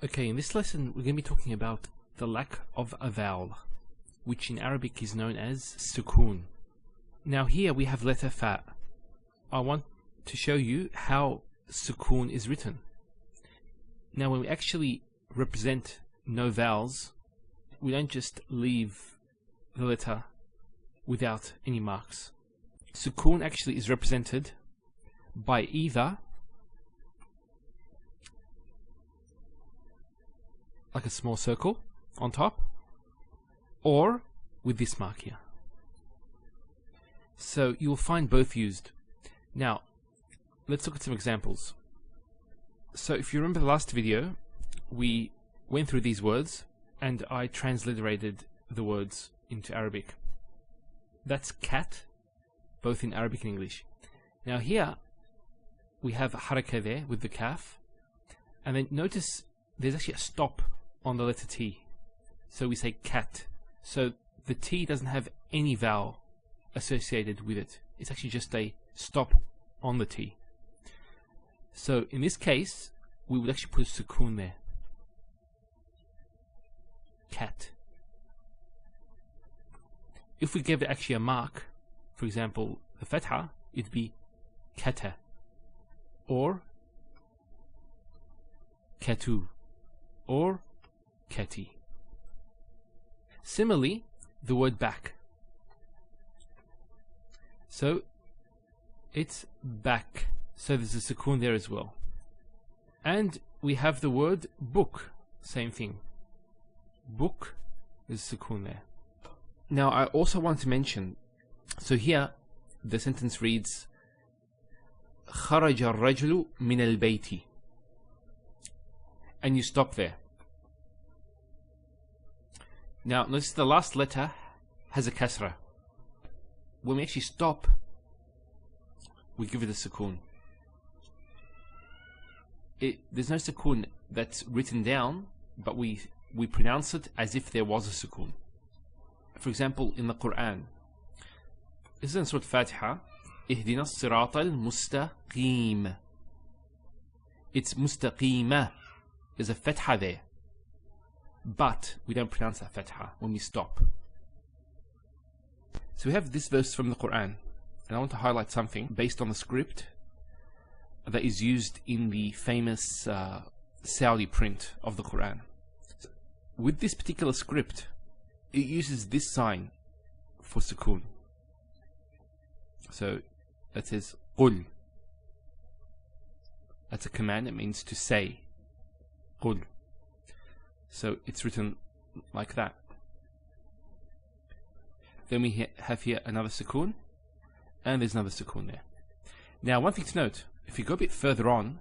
Okay, in this lesson we're going to be talking about the lack of a vowel, which in Arabic is known as sukoon. Now here we have letter fa. I want to show you how sukoon is written. Now when we actually represent no vowels, we don't just leave the letter without any marks. Sukoon actually is represented by either like a small circle on top, or with this mark here. So you'll find both used. Now let's look at some examples. So if you remember the last video, we went through these words and I transliterated the words into Arabic. That's cat, both in Arabic and English. Now here we have haraka there with the kaf, and then notice there's actually a stop on the letter T. So we say cat. So the T doesn't have any vowel associated with it. It's actually just a stop on the T. So in this case, we would actually put a sukoon there. Cat. If we gave it actually a mark, for example, the fatha, it'd be kata, or katu, or kati. Similarly, the word back. So it's back. So there's a sukoon there as well. And we have the word book. Same thing. Book is sukoon there. Now I also want to mention, so here the sentence reads خرج الرجل من البيت, and you stop there. Now notice the last letter has a kasra. When we actually stop, we give it a sukoon. There's no sukoon that's written down, but we pronounce it as if there was a sukoon. For example, in the Quran, this is in Surah Fatiha, اهدنا الصراط المستقيم. It's mustaqima. There's a fatha there, but we don't pronounce that fatha when we stop. So we have this verse from the Quran, and I want to highlight something based on the script that is used in the famous Saudi print of the Quran. With this particular script, it uses this sign for sukoon. So that says qul. That's a command. It means to say. Qul. So it's written like that. Then we have here another sukoon, and there's another sukoon there. Now one thing to note, if you go a bit further on,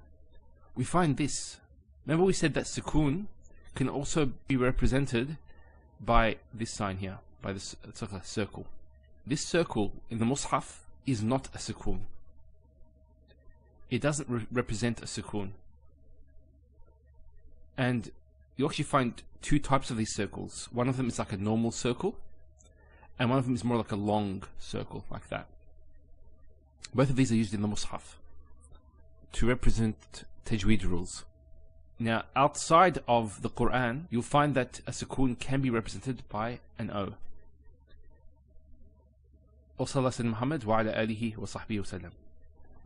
we find this. Remember we said that sukoon can also be represented by this sign here, by this, it's like a circle. This circle in the Mus'haf is not a sukoon. It doesn't represent a sukoon. And you actually find two types of these circles. One of them is like a normal circle, and one of them is more like a long circle, like that. Both of these are used in the Mus'haf to represent tajweed rules. Now, outside of the Quran, you'll find that a sukoon can be represented by an O. وصلى سيدنا محمد وعلى آله وصحبه وسلم.